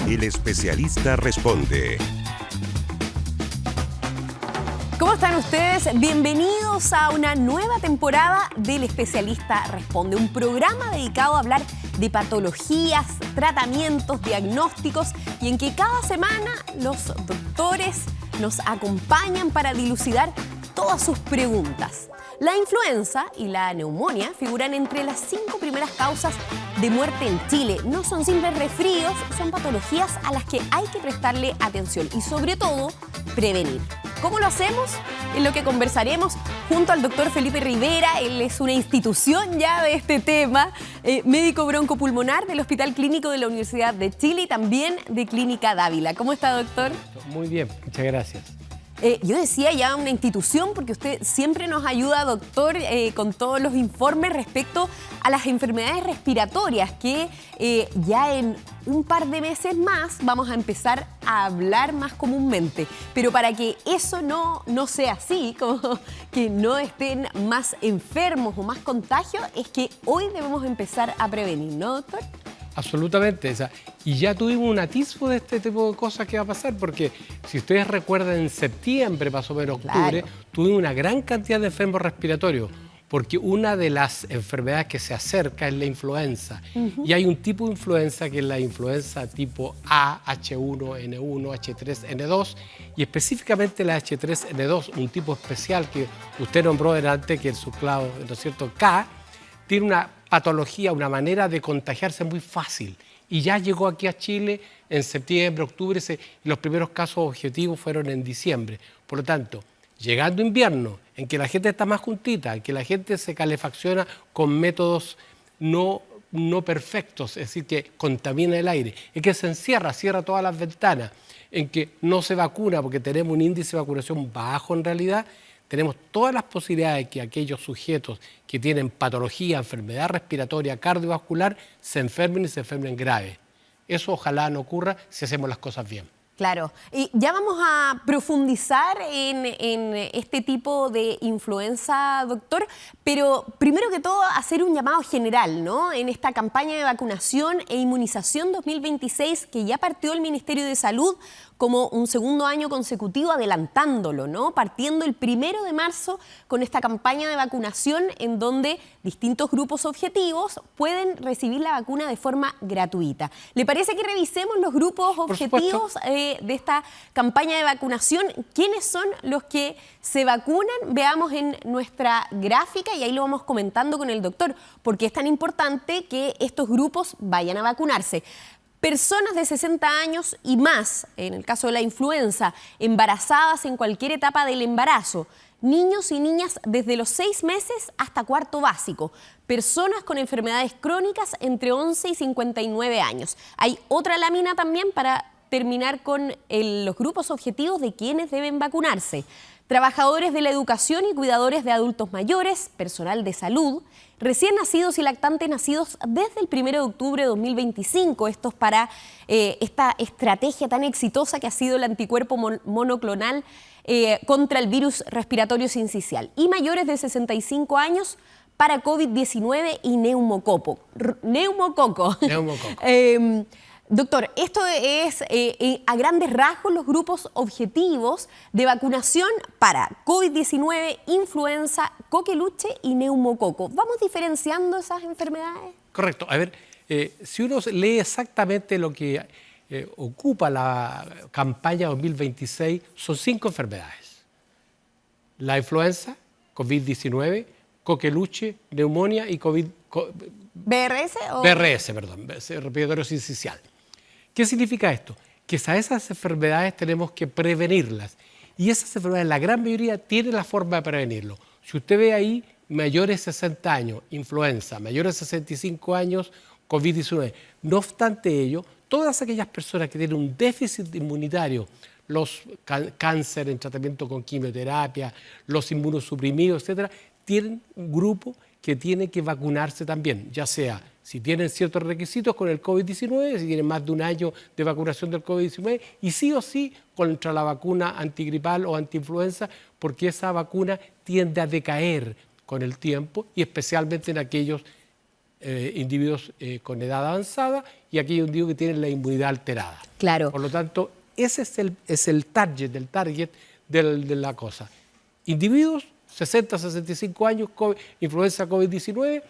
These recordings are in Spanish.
El especialista responde. ¿Cómo están ustedes? Bienvenidos a una nueva temporada del Especialista Responde, un programa dedicado a hablar de patologías, tratamientos, diagnósticos y en que cada semana los doctores nos acompañan para dilucidar todas sus preguntas. La influenza y la neumonía figuran entre las 5 primeras causas de muerte en Chile. No son simples resfríos, son patologías a las que hay que prestarle atención y sobre todo prevenir. ¿Cómo lo hacemos? Es lo que conversaremos junto al doctor Felipe Rivera. Él es una institución ya de este tema, médico broncopulmonar del Hospital Clínico de la Universidad de Chile y también de Clínica Dávila. ¿Cómo está, doctor? Muy bien, muchas gracias. Yo decía ya una institución porque usted siempre nos ayuda, doctor, con todos los informes respecto a las enfermedades respiratorias que ya en un par de meses más vamos a empezar a hablar más comúnmente. Pero para que eso no sea así, como que no estén más enfermos o más contagios, es que hoy debemos empezar a prevenir, ¿no, doctor? Absolutamente. Y ya tuvimos un atisbo de este tipo de cosas que va a pasar, porque si ustedes recuerdan, en septiembre, más o menos octubre, claro, tuvimos una gran cantidad de enfermos respiratorios, porque una de las enfermedades que se acerca es la influenza. Y hay un tipo de influenza que es la influenza tipo A, H1N1, H3N2, y específicamente la H3N2, un tipo especial que usted nombró delante, que es el subclado, ¿no es cierto?, K, tiene una patología, una manera de contagiarse muy fácil. Y ya llegó aquí a Chile en septiembre, octubre, y los primeros casos objetivos fueron en diciembre. Por lo tanto, llegando invierno, en que la gente está más juntita, en que la gente se calefacciona con métodos no perfectos, es decir, que contamina el aire, en que se cierra todas las ventanas, en que no se vacuna porque tenemos un índice de vacunación bajo en realidad, tenemos todas las posibilidades de que aquellos sujetos que tienen patología, enfermedad respiratoria, cardiovascular, se enfermen y se enfermen grave. Eso ojalá no ocurra si hacemos las cosas bien. Claro. Y ya vamos a profundizar en este tipo de influenza, doctor, pero primero que todo hacer un llamado general, ¿no? En esta campaña de vacunación e inmunización 2026 que ya partió el Ministerio de Salud como un segundo año consecutivo adelantándolo, ¿no? Partiendo el 1 de marzo con esta campaña de vacunación en donde distintos grupos objetivos pueden recibir la vacuna de forma gratuita. ¿Le parece que revisemos los grupos objetivos de esta campaña de vacunación? ¿Quiénes son los que se vacunan? Veamos en nuestra gráfica y ahí lo vamos comentando con el doctor, porque es tan importante que estos grupos vayan a vacunarse. Personas de 60 años y más, en el caso de la influenza, embarazadas en cualquier etapa del embarazo, niños y niñas desde los 6 meses hasta cuarto básico, personas con enfermedades crónicas entre 11 y 59 años. Hay otra lámina también para terminar con los grupos objetivos de quienes deben vacunarse. Trabajadores de la educación y cuidadores de adultos mayores, personal de salud, recién nacidos y lactantes nacidos desde el 1 de octubre de 2025. Esto es para esta estrategia tan exitosa que ha sido el anticuerpo monoclonal contra el virus respiratorio sincicial. Y mayores de 65 años para COVID-19 y neumococo. Doctor, esto es a grandes rasgos los grupos objetivos de vacunación para COVID-19, influenza, coqueluche y neumococo. ¿Vamos diferenciando esas enfermedades? Correcto. A ver, si uno lee exactamente lo que ocupa la campaña 2026, son 5 enfermedades. La influenza, COVID-19, coqueluche, neumonía y ¿BRS o...? BRS, perdón, respiratorio sincicial. ¿Qué significa esto? Que a esas enfermedades tenemos que prevenirlas. Y esas enfermedades, la gran mayoría, tienen la forma de prevenirlo. Si usted ve ahí, mayores de 60 años, influenza, mayores de 65 años, COVID-19. No obstante ello, todas aquellas personas que tienen un déficit inmunitario, los cáncer en tratamiento con quimioterapia, los inmunosuprimidos, etcétera, tienen un grupo que tiene que vacunarse también, ya sea si tienen ciertos requisitos con el COVID-19, si tienen más de un año de vacunación del COVID-19 y sí o sí contra la vacuna antigripal o antiinfluenza, porque esa vacuna tiende a decaer con el tiempo y especialmente en aquellos individuos con edad avanzada y aquellos individuos que tienen la inmunidad alterada. Claro. Por lo tanto, ese es el target de la cosa. Individuos, 60, 65 años, influenza COVID-19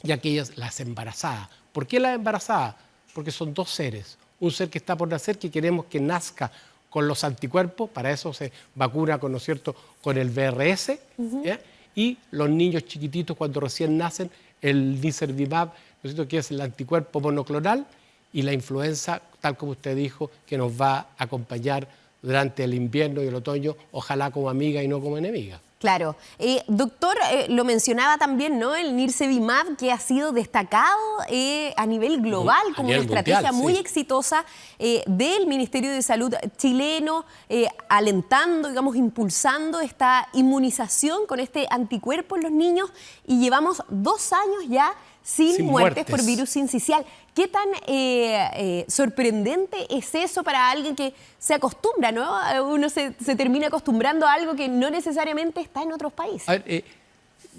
y aquellas, las embarazadas. ¿Por qué las embarazadas? Porque son dos seres. Un ser que está por nacer, que queremos que nazca con los anticuerpos, para eso se vacuna con, ¿no es cierto?, con el VRS, ¿ya? Y los niños chiquititos cuando recién nacen, el Nirsevimab, ¿no es cierto?, que es el anticuerpo monoclonal, y la influenza, tal como usted dijo, que nos va a acompañar durante el invierno y el otoño, ojalá como amiga y no como enemiga. Claro. Doctor, lo mencionaba también, ¿no? El Nirsevimab, que ha sido destacado a nivel global como una estrategia muy exitosa del Ministerio de Salud chileno, alentando, digamos, impulsando esta inmunización con este anticuerpo en los niños, y llevamos 2 años ya sin muertes por virus sincicial. ¿Qué tan sorprendente es eso para alguien que se acostumbra, ¿no? Uno se termina acostumbrando a algo que no necesariamente está en otros países. A ver,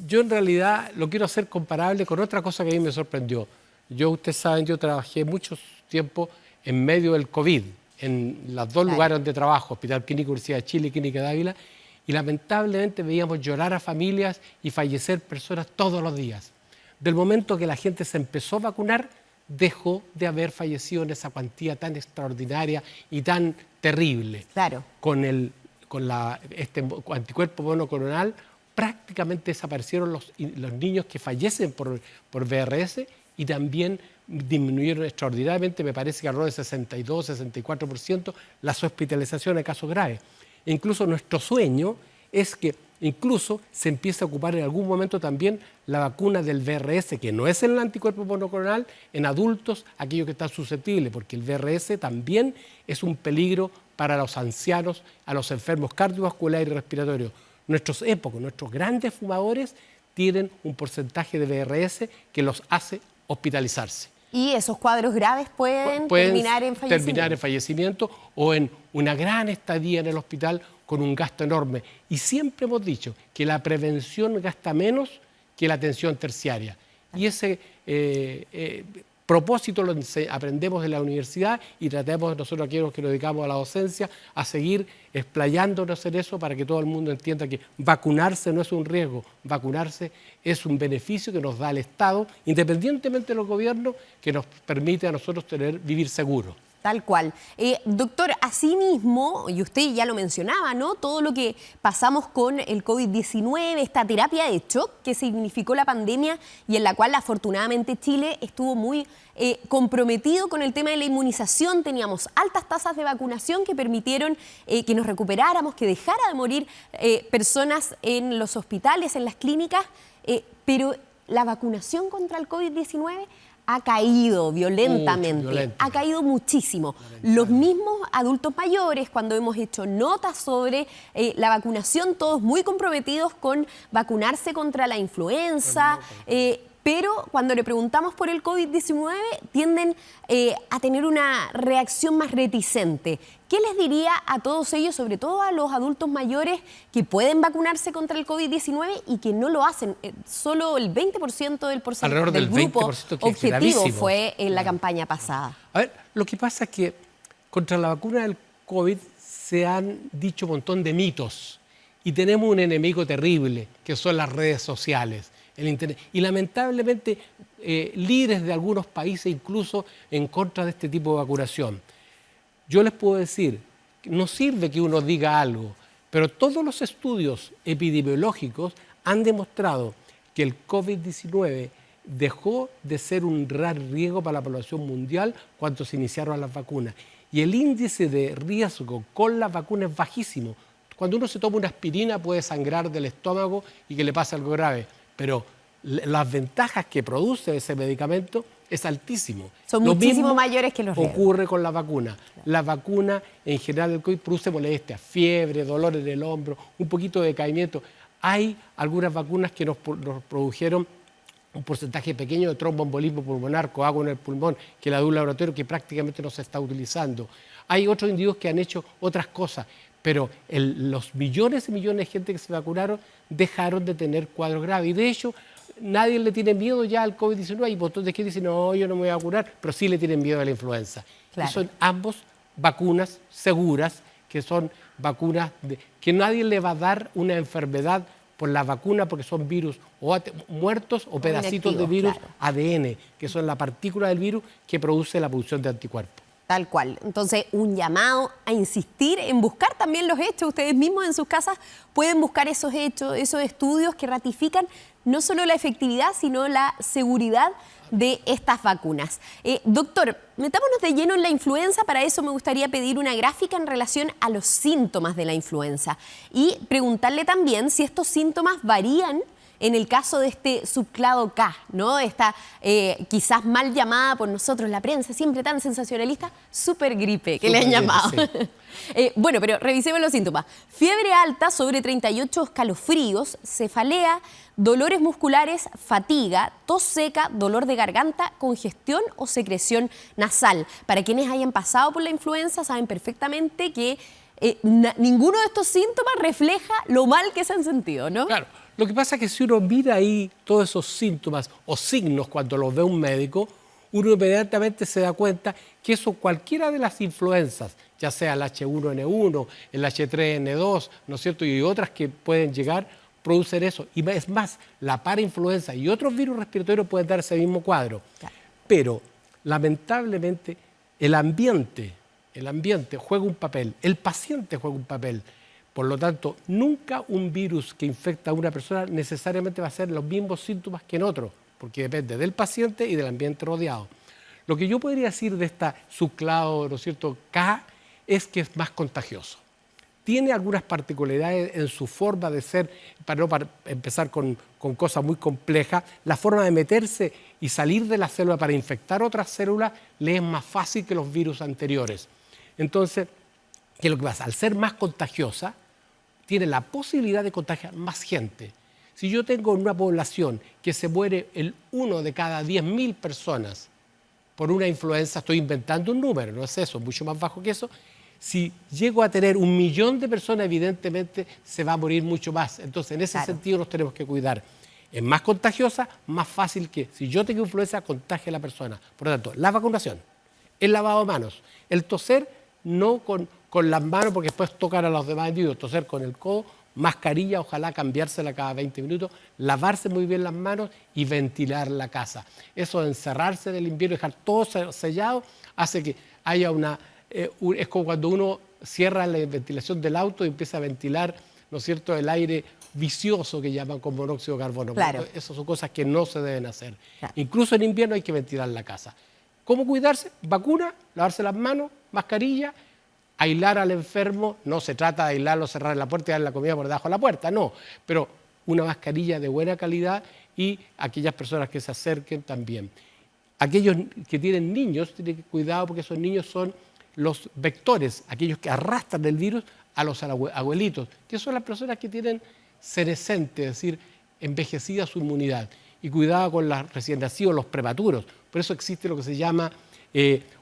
yo en realidad lo quiero hacer comparable con otra cosa que a mí me sorprendió. Ustedes saben, yo trabajé mucho tiempo en medio del COVID, en los dos lugares donde trabajo, Hospital Clínico Universidad de Chile y Clínica de Ávila, y lamentablemente veíamos llorar a familias y fallecer personas todos los días. Del momento que la gente se empezó a vacunar, dejó de haber fallecido en esa cuantía tan extraordinaria y tan terrible. Claro. Con este anticuerpo monoclonal prácticamente desaparecieron los niños que fallecen por VRS, y también disminuyeron extraordinariamente, me parece que alrededor de 62, 64% las hospitalizaciones en casos graves. E incluso nuestro sueño es que incluso se empieza a ocupar en algún momento también la vacuna del VRS, que no es el anticuerpo monoclonal, en adultos, aquellos que están susceptibles, porque el VRS también es un peligro para los ancianos, a los enfermos cardiovasculares y respiratorios. Nuestros grandes fumadores tienen un porcentaje de VRS que los hace hospitalizarse. Y esos cuadros graves pueden terminar en fallecimiento o en una gran estadía en el hospital con un gasto enorme. Y siempre hemos dicho que la prevención gasta menos que la atención terciaria. Y ese propósito lo aprendemos en la universidad, y tratemos nosotros, aquellos que nos dedicamos a la docencia, a seguir explayándonos en eso para que todo el mundo entienda que vacunarse no es un riesgo, vacunarse es un beneficio que nos da el Estado, independientemente de los gobiernos, que nos permite a nosotros vivir seguros. Tal cual. Doctor, asimismo, y usted ya lo mencionaba, ¿no?, todo lo que pasamos con el COVID-19, esta terapia de shock que significó la pandemia y en la cual afortunadamente Chile estuvo muy comprometido con el tema de la inmunización. Teníamos altas tasas de vacunación que permitieron que nos recuperáramos, que dejara de morir personas en los hospitales, en las clínicas, pero la vacunación contra el COVID-19 ha caído violentamente, ha caído muchísimo. Los mismos adultos mayores, cuando hemos hecho notas sobre la vacunación, todos muy comprometidos con vacunarse contra la influenza, pero cuando le preguntamos por el COVID-19 tienden a tener una reacción más reticente. ¿Qué les diría a todos ellos, sobre todo a los adultos mayores que pueden vacunarse contra el COVID-19 y que no lo hacen? Solo el 20% del grupo objetivo fue en la campaña pasada. A ver, lo que pasa es que contra la vacuna del COVID se han dicho un montón de mitos, y tenemos un enemigo terrible, que son las redes sociales, el Internet, y lamentablemente líderes de algunos países incluso en contra de este tipo de vacunación. Yo les puedo decir, no sirve que uno diga algo, pero todos los estudios epidemiológicos han demostrado que el COVID-19 dejó de ser un gran riesgo para la población mundial cuando se iniciaron las vacunas. Y el índice de riesgo con las vacunas es bajísimo. Cuando uno se toma una aspirina puede sangrar del estómago y que le pase algo grave, pero las ventajas que produce ese medicamento es altísimo. Son muchísimo mayores que los riesgos. Ocurre con la vacuna. La vacuna en general del COVID produce molestias, fiebre, dolor en el hombro, un poquito de decaimiento. Hay algunas vacunas que nos produjeron un porcentaje pequeño de tromboembolismo pulmonar, coágulo en el pulmón, que la de un laboratorio que prácticamente no se está utilizando. Hay otros individuos que han hecho otras cosas, pero los millones y millones de gente que se vacunaron dejaron de tener cuadros graves. Y de hecho, nadie le tiene miedo ya al COVID-19. Hay un montón de gente que dice, no, yo no me voy a curar, pero sí le tienen miedo a la influenza. Claro. Y son ambos vacunas seguras, que son vacunas que nadie le va a dar una enfermedad por la vacuna, porque son virus o muertos o pedacitos de virus, claro. ADN, que son la partícula del virus que produce la producción de anticuerpos. Tal cual. Entonces, un llamado a insistir en buscar también los hechos. Ustedes mismos en sus casas pueden buscar esos hechos, esos estudios que ratifican no solo la efectividad, sino la seguridad de estas vacunas. Doctor, metámonos de lleno en la influenza. Para eso me gustaría pedir una gráfica en relación a los síntomas de la influenza y preguntarle también si estos síntomas varían en el caso de este subclado K, ¿no? Esta quizás mal llamada por nosotros, la prensa, siempre tan sensacionalista, supergripe, que le han llamado. Sí. Bueno, pero revisemos los síntomas. Fiebre alta sobre 38, escalofríos, cefalea, dolores musculares, fatiga, tos seca, dolor de garganta, congestión o secreción nasal. Para quienes hayan pasado por la influenza saben perfectamente que ninguno de estos síntomas refleja lo mal que se han sentido, ¿no? Claro. Lo que pasa es que si uno mira ahí todos esos síntomas o signos cuando los ve un médico, uno inmediatamente se da cuenta que eso, cualquiera de las influencias, ya sea el H1N1, el H3N2, ¿no es cierto?, y otras que pueden llegar, producen eso. Y es más, la parainfluenza y otros virus respiratorios pueden dar ese mismo cuadro. Claro. Pero, lamentablemente, el ambiente juega un papel, el paciente juega un papel. Por lo tanto, nunca un virus que infecta a una persona necesariamente va a ser los mismos síntomas que en otro, porque depende del paciente y del ambiente rodeado. Lo que yo podría decir de esta subclado, ¿no es cierto?, K, es que es más contagioso. Tiene algunas particularidades en su forma de ser, para empezar con cosas muy complejas, la forma de meterse y salir de la célula para infectar otras células le es más fácil que los virus anteriores. Entonces, ¿qué es lo que pasa? Al ser más contagiosa, tiene la posibilidad de contagiar más gente. Si yo tengo en una población que se muere el 1 de cada 10.000 personas por una influenza, estoy inventando un número, no es eso, mucho más bajo que eso. Si llego a tener 1 millón de personas, evidentemente se va a morir mucho más. Entonces, en ese sentido nos tenemos que cuidar. Es más contagiosa, más fácil que si yo tengo influenza, contagie a la persona. Por lo tanto, la vacunación, el lavado de manos, el toser, no con las manos, porque después tocar a los demás individuos, toser con el codo, mascarilla, ojalá cambiársela cada 20 minutos, lavarse muy bien las manos y ventilar la casa. Eso de encerrarse del invierno y dejar todo sellado hace que haya es como cuando uno cierra la ventilación del auto y empieza a ventilar, ¿no es cierto?, el aire vicioso que llaman con monóxido de carbono. Claro. Esas son cosas que no se deben hacer. Claro. Incluso en invierno hay que ventilar la casa. ¿Cómo cuidarse? Vacuna, lavarse las manos, mascarilla, aislar al enfermo. No se trata de aislarlo, cerrar la puerta y dar la comida por debajo de la puerta, no. Pero una mascarilla de buena calidad y aquellas personas que se acerquen también. Aquellos que tienen niños, tienen que cuidado porque esos niños son los vectores, aquellos que arrastran el virus a los abuelitos, que son las personas que tienen senescente, es decir, envejecida su inmunidad. Y cuidado con los recién nacidos, los prematuros. Por eso existe lo que se llama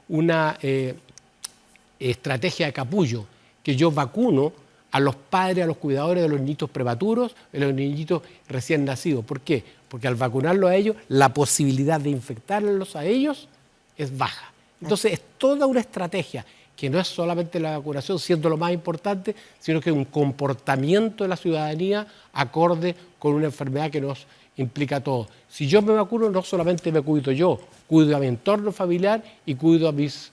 una estrategia de capullo, que yo vacuno a los padres, a los cuidadores de los niñitos prematuros, de los niñitos recién nacidos. ¿Por qué? Porque al vacunarlos a ellos, la posibilidad de infectarlos a ellos es baja. Entonces es toda una estrategia que no es solamente la vacunación, siendo lo más importante, sino que un comportamiento de la ciudadanía acorde con una enfermedad que nos implica a todos. Si yo me vacuno, no solamente me cuido yo, cuido a mi entorno familiar y cuido a mis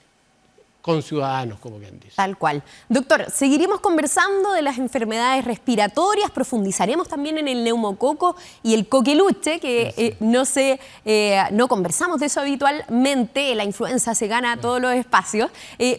conciudadanos, como quien dice. Tal cual. Doctor, seguiremos conversando de las enfermedades respiratorias, profundizaremos también en el neumococo y el coqueluche, que no conversamos de eso habitualmente, la influenza se gana todos los espacios,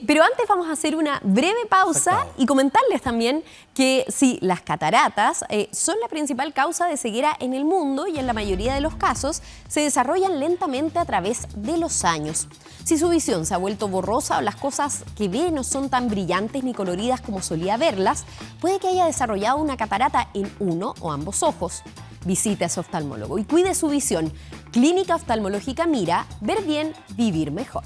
pero antes vamos a hacer una breve pausa y comentarles también que sí, las cataratas son la principal causa de ceguera en el mundo y en la mayoría de los casos se desarrollan lentamente a través de los años. Si su visión se ha vuelto borrosa o las cosas que ve no son tan brillantes ni coloridas como solía verlas, puede que haya desarrollado una catarata en uno o ambos ojos. Visite a su oftalmólogo y cuide su visión. Clínica Oftalmológica Mira, ver bien, vivir mejor.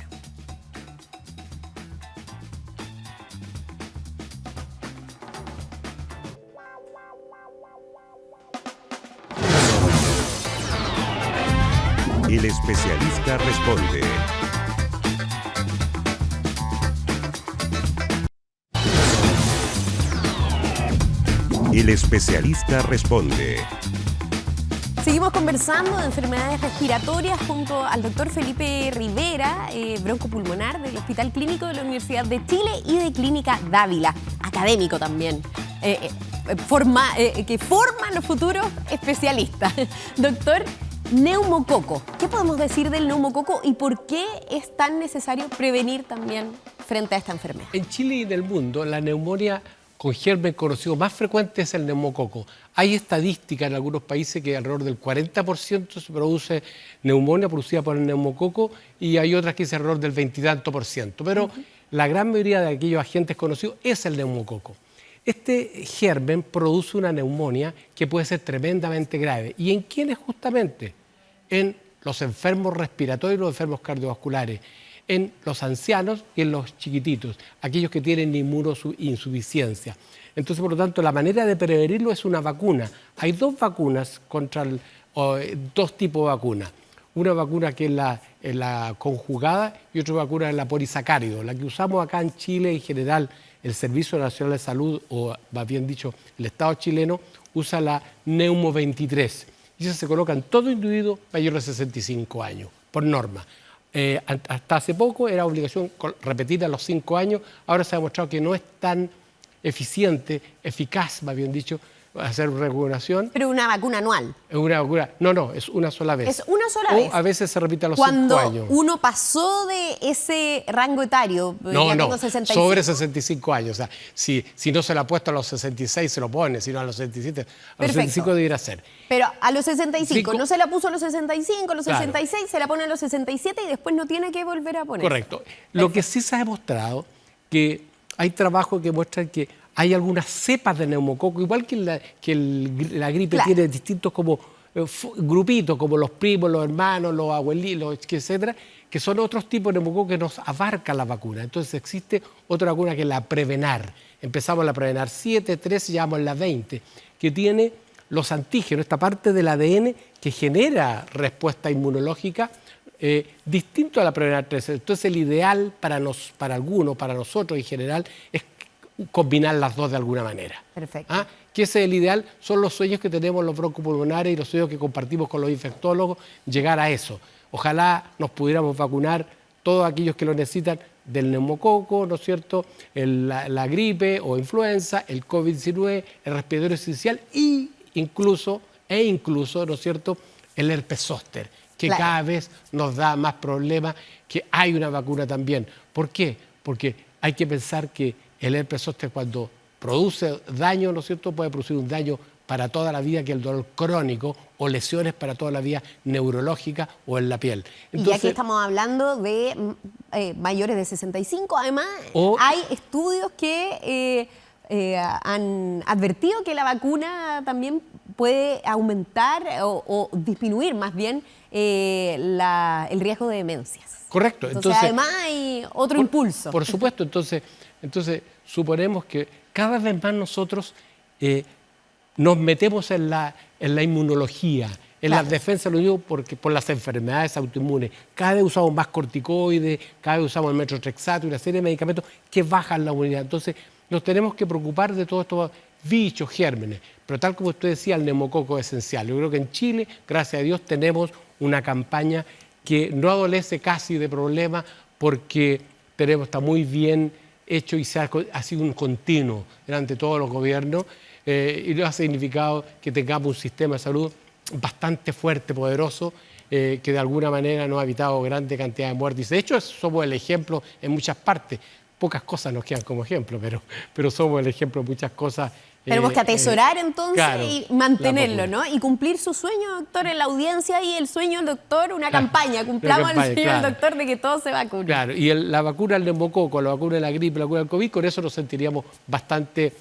El especialista responde. El especialista responde. Seguimos conversando de enfermedades respiratorias junto al doctor Felipe Rivera, broncopulmonar del Hospital Clínico de la Universidad de Chile y de Clínica Dávila, académico también, que forma los futuros especialistas. Doctor, neumococo. ¿Qué podemos decir del neumococo y por qué es tan necesario prevenir también frente a esta enfermedad? En Chile y en el mundo, la neumonía con germen conocido más frecuente es el neumococo. Hay estadísticas en algunos países que alrededor del 40% se produce neumonía producida por el neumococo y hay otras que es alrededor del 20 y tanto por ciento. Pero la gran mayoría de aquellos agentes conocidos es el neumococo. Este germen produce una neumonía que puede ser tremendamente grave. ¿Y en quiénes justamente? En los enfermos respiratorios y los enfermos cardiovasculares, en los ancianos y en los chiquititos, aquellos que tienen inmunoinsuficiencia. Entonces, por lo tanto, la manera de prevenirlo es una vacuna. Hay dos vacunas dos tipos de vacunas. Una vacuna que es la conjugada y otra vacuna es la polisacárido. La que usamos acá en Chile en general, el Servicio Nacional de Salud, o más bien dicho, el Estado chileno, usa la Neumo 23. Y esa se coloca en todo individuo mayor de 65 años, por norma. Hasta hace poco era obligación repetirla a los 5 años, ahora se ha demostrado que no es tan eficaz, más bien dicho, hacer vacunación. Pero una vacuna anual. Es una vacuna, no, es una sola vez. Es una sola vez. O a veces se repite a los 5 años. Cuando uno pasó de ese rango etario, no, tengo 65. sobre 65 años. O sea, si no se lo ha puesto a los 66 se lo pone, sino a los 67, a los 65 debiera ser. Pero a los 65, Cinco. no se la puso a los 65, a los Claro. 66, se la pone a los 67 y después no tiene que volver a poner. Correcto. Lo que sí se ha demostrado que hay trabajos que muestran que hay algunas cepas de neumococo, igual que la gripe, Claro. tiene distintos como grupitos, como los primos, los hermanos, los abuelitos, etcétera, que son otros tipos de neumococo que nos abarcan la vacuna. Entonces existe otra vacuna que es la Prevenar. Empezamos la Prevenar 7, 13, llevamos la 20, que tiene los antígenos, esta parte del ADN que genera respuesta inmunológica distinto a la Prevenar 13. Entonces el ideal para algunos, para nosotros en general, es combinar las dos de alguna manera. Perfecto. Que ese es el ideal, son los sueños que tenemos los broncopulmonares y los sueños que compartimos con los infectólogos, llegar a eso. Ojalá nos pudiéramos vacunar todos aquellos que lo necesitan del neumococo, ¿no es cierto?, la gripe o influenza, el COVID-19, el respiratorio esencial e incluso, ¿no es cierto?, el herpes zóster, que Claro. cada vez nos da más problemas, que hay una vacuna también. ¿Por qué? Porque hay que pensar que el herpes zóster, cuando produce daño, ¿no es cierto?, puede producir un daño para toda la vida, que es el dolor crónico, o lesiones para toda la vida neurológica o en la piel. Y ya que estamos hablando de mayores de 65, además hay estudios que han advertido que la vacuna también puede aumentar o disminuir más bien el riesgo de demencias. Correcto. Entonces además hay otro impulso. Por supuesto, entonces suponemos que cada vez más nosotros nos metemos en la inmunología, en Claro. las defensas, lo digo por las enfermedades autoinmunes. Cada vez usamos más corticoides, cada vez usamos el metotrexato y una serie de medicamentos que bajan la inmunidad. Entonces nos tenemos que preocupar de todos estos bichos, gérmenes. Pero tal como usted decía, el neumococo es esencial. Yo creo que en Chile, gracias a Dios, tenemos una campaña que no adolece casi de problemas porque está muy bien hecho y ha sido un continuo durante todos los gobiernos y lo ha significado que tengamos un sistema de salud bastante fuerte, poderoso, que de alguna manera nos ha evitado grande cantidad de muertes. De hecho, somos el ejemplo en muchas partes. Pocas cosas nos quedan como ejemplo, pero somos el ejemplo en muchas cosas. Tenemos que atesorar entonces claro, y mantenerlo, ¿no? Y cumplir su sueño, doctor, en la audiencia y el sueño del doctor, una campaña. Cumplamos el sueño del doctor de que todos se vacunen. Claro, y la vacuna del neumococo, la vacuna de la gripe, la vacuna del COVID, con eso nos sentiríamos bastante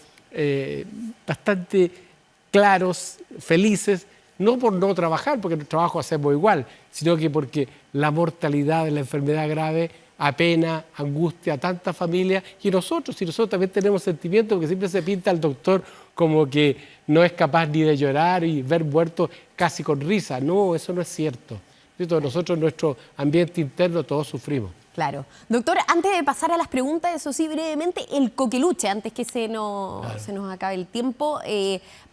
claros, felices, no por no trabajar, porque el trabajo hacemos igual, sino que porque la mortalidad de la enfermedad grave apena, angustia a tantas familias y nosotros también tenemos sentimientos, porque siempre se pinta al doctor como que no es capaz ni de llorar y ver muertos casi con risa. No, eso no es cierto. ¿cierto? Nosotros, en nuestro ambiente interno, todos sufrimos. Claro. Doctor, antes de pasar a las preguntas, eso sí, brevemente, el coqueluche, antes que se nos acabe el tiempo,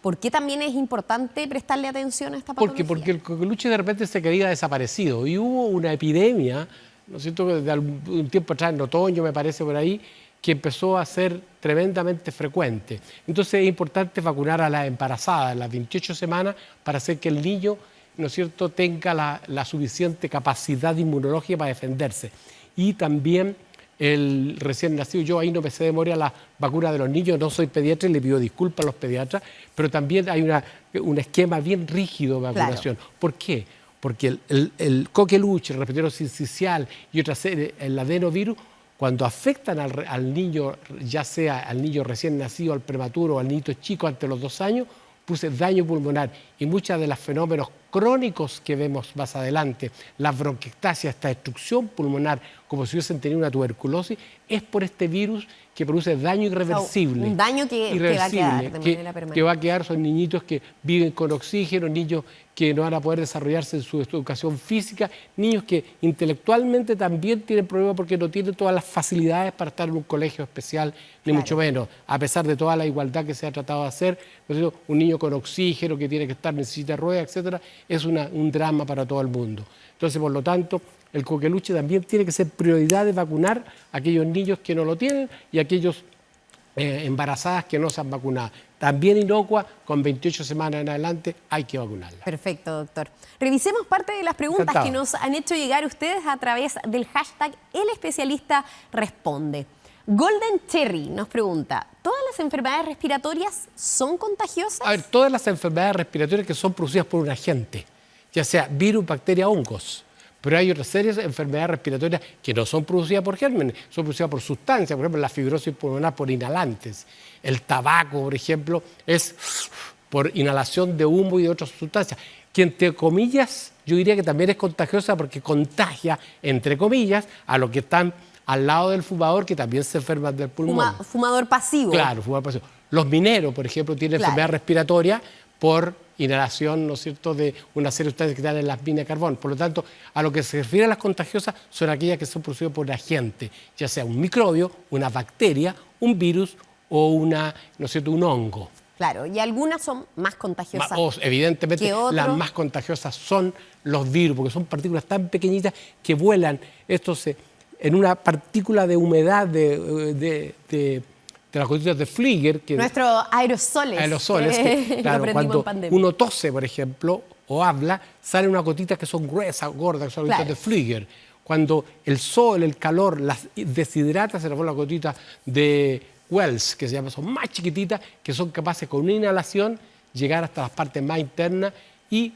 ¿por qué también es importante prestarle atención a esta patología? Porque el coqueluche de repente se creía desaparecido y hubo una epidemia, ¿no es cierto?, de un tiempo atrás, en otoño me parece por ahí, que empezó a ser tremendamente frecuente. Entonces es importante vacunar a las embarazadas en las 28 semanas para hacer que el niño, ¿no es cierto?, tenga la suficiente capacidad inmunológica para defenderse. Y también el recién nacido, yo ahí no me sé de memoria la vacuna de los niños, no soy pediatra y le pido disculpas a los pediatras, pero también hay un esquema bien rígido de vacunación. Claro. ¿Por qué? Porque el coqueluche, el respiratorio sincicial y otra serie, el adenovirus, cuando afectan al niño, ya sea al niño recién nacido, al prematuro o al niño chico antes de los 2 años, produce daño pulmonar y muchos de los fenómenos crónicos que vemos más adelante, la bronquiectasia, esta destrucción pulmonar, como si hubiesen tenido una tuberculosis, es por este virus que produce daño irreversible. Un daño que va a quedar de manera permanente. Que va a quedar, son niñitos que viven con oxígeno, niños que no van a poder desarrollarse en su educación física, niños que intelectualmente también tienen problemas porque no tienen todas las facilidades para estar en un colegio especial, ni mucho menos, a pesar de toda la igualdad que se ha tratado de hacer. Un niño con oxígeno que tiene que estar, necesita ruedas, etcétera, es un drama para todo el mundo. Entonces, por lo tanto, el coqueluche también tiene que ser prioridad de vacunar a aquellos niños que no lo tienen y a aquellos embarazadas que no se han vacunado. También inocua, con 28 semanas en adelante, hay que vacunarla. Perfecto, doctor. Revisemos parte de las preguntas que nos han hecho llegar ustedes a través del hashtag El Especialista Responde. Golden Cherry nos pregunta, ¿todas las enfermedades respiratorias son contagiosas? A ver, todas las enfermedades respiratorias que son producidas por un agente, ya sea virus, bacteria, hongos. Pero hay otras series de enfermedades respiratorias que no son producidas por gérmenes, son producidas por sustancias, por ejemplo, la fibrosis pulmonar por inhalantes. El tabaco, por ejemplo, es por inhalación de humo y de otras sustancias, que entre comillas yo diría que también es contagiosa porque contagia, entre comillas, a los que están al lado del fumador que también se enferman del pulmón. Fumador pasivo. Claro, fumador pasivo. Los mineros, por ejemplo, tienen enfermedad respiratoria por inhalación, ¿no es cierto?, de una serie de sustancias que están en las minas de carbón. Por lo tanto, a lo que se refiere a las contagiosas son aquellas que son producidas por agente, ya sea un microbio, una bacteria, un virus o ¿no es cierto?, un hongo. Claro, y algunas son más contagiosas. Evidentemente, las más contagiosas son los virus, porque son partículas tan pequeñitas que vuelan. En una partícula de humedad de las gotitas de Flieger. Nuestros aerosoles. Que, claro, cuando uno tose, por ejemplo, o habla, salen unas gotitas que son gruesas, gordas, que son gotitas de Flieger. Cuando el sol, el calor, las deshidrata, se les ponen las gotitas de Wells, que se llaman, son más chiquititas, que son capaces con una inhalación llegar hasta las partes más internas y,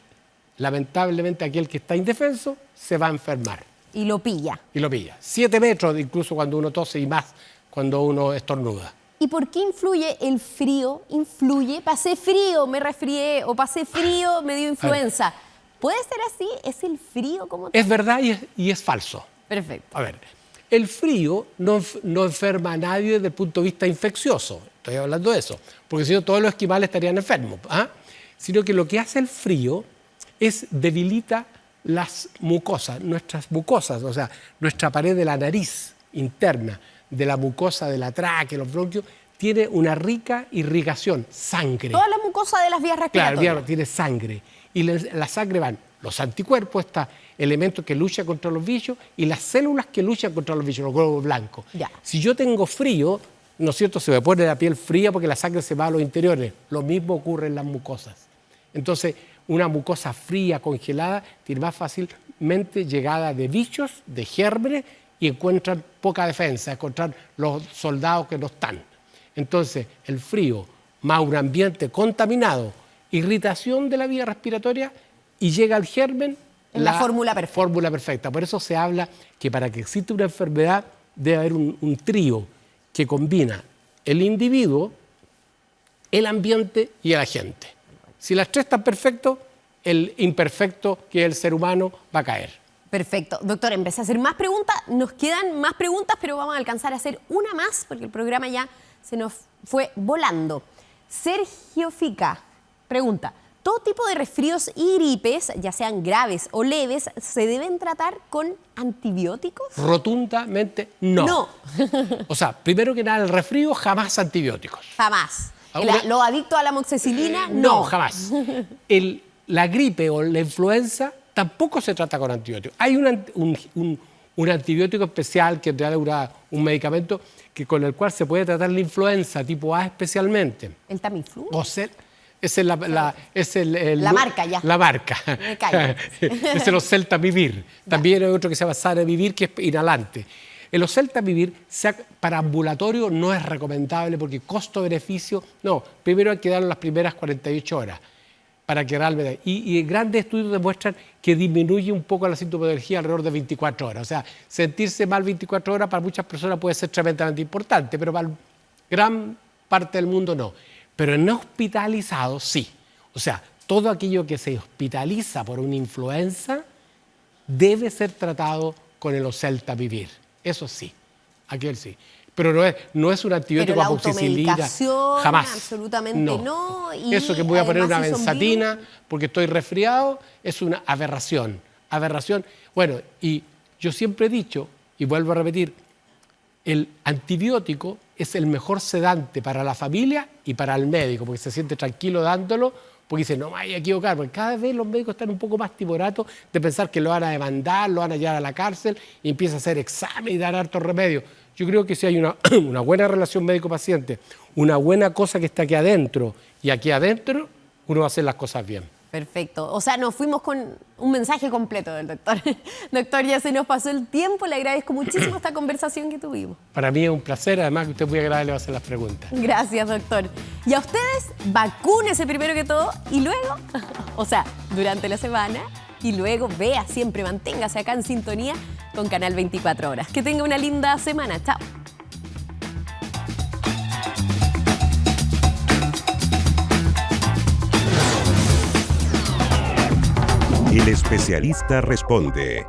lamentablemente, aquel que está indefenso se va a enfermar. Y lo pilla. 7 metros, incluso cuando uno tose y más cuando uno estornuda. ¿Y por qué influye el frío? Pasé frío, me resfrié, o pasé frío, me dio influenza. ¿Puede ser así? ¿Es el frío como tal? Es verdad y es falso. Perfecto. A ver, el frío no enferma a nadie desde el punto de vista infeccioso. Estoy hablando de eso. Porque si no, todos los esquimales estarían enfermos. Sino que lo que hace el frío es debilita las mucosas, nuestras mucosas, o sea, nuestra pared de la nariz interna, de la mucosa de la tráquea, los bronquios, tiene una rica irrigación, sangre. Toda la mucosa de las vías respiratorias. Claro, tiene sangre. Y la sangre van los anticuerpos, estos elementos que luchan contra los bichos, y las células que luchan contra los bichos, los glóbulos blancos. Ya. Si yo tengo frío, ¿no es cierto?, se me pone la piel fría porque la sangre se va a los interiores. Lo mismo ocurre en las mucosas. Entonces, una mucosa fría, congelada, tiene más fácilmente llegada de bichos, de gérmenes, y encuentran poca defensa, encuentran los soldados que no están. Entonces, el frío, más un ambiente contaminado, irritación de la vía respiratoria, y llega al germen la fórmula perfecta. Por eso se habla que para que exista una enfermedad debe haber un trío que combina el individuo, el ambiente y el agente. Si las tres están perfectos, el imperfecto, que es el ser humano, va a caer. Perfecto. Doctor, empecé a hacer más preguntas. Nos quedan más preguntas, pero vamos a alcanzar a hacer una más porque el programa ya se nos fue volando. Sergio Fica pregunta, todo tipo de resfríos y gripes, ya sean graves o leves, ¿se deben tratar con antibióticos? Rotundamente no. No. O sea, primero que nada, el resfrío jamás antibióticos. Jamás. Ahora- Los adictos a la amoxicilina, No, jamás. La gripe o la influenza tampoco se trata con antibióticos. Hay un antibiótico especial que te da un medicamento con el cual se puede tratar la influenza tipo A especialmente. ¿El Tamiflu? O sea, esa es La marca ya. La marca. Me callo. Es el Oseltamivir. También hay otro que se llama Zanamivir, que es inhalante. El Oseltamivir para ambulatorio no es recomendable porque costo-beneficio, no. Primero hay que darlo las primeras 48 horas para que realmente... Y grandes estudios demuestran que disminuye un poco la sintomatología alrededor de 24 horas. O sea, sentirse mal 24 horas para muchas personas puede ser tremendamente importante, pero para gran parte del mundo no. Pero en no hospitalizados sí. O sea, todo aquello que se hospitaliza por una influenza debe ser tratado con el Oseltamivir. Eso sí, aquel sí. Pero no es un antibiótico Pero la amoxicilina. automedicación, Jamás. absolutamente no. Y eso que voy a poner una además, si son benzatina porque estoy resfriado es una aberración. Aberración. Bueno, y yo siempre he dicho, y vuelvo a repetir, el antibiótico es el mejor sedante para la familia y para el médico, porque se siente tranquilo dándolo, porque dice, no me vaya a equivocar, porque cada vez los médicos están un poco más timoratos de pensar que lo van a demandar, lo van a llevar a la cárcel y empieza a hacer examen y dar hartos remedios. Yo creo que si hay una buena relación médico-paciente, una buena cosa que está aquí adentro y aquí adentro, uno va a hacer las cosas bien. Perfecto. O sea, nos fuimos con un mensaje completo del doctor. Doctor, ya se nos pasó el tiempo. Le agradezco muchísimo esta conversación que tuvimos. Para mí es un placer, además que usted es muy agradable va a hacer las preguntas. Gracias, doctor. Y a ustedes, vacúnese primero que todo y luego, o sea, durante la semana, y luego vea siempre, manténgase acá en sintonía con Canal 24 Horas. Que tenga una linda semana. Chao. El especialista responde.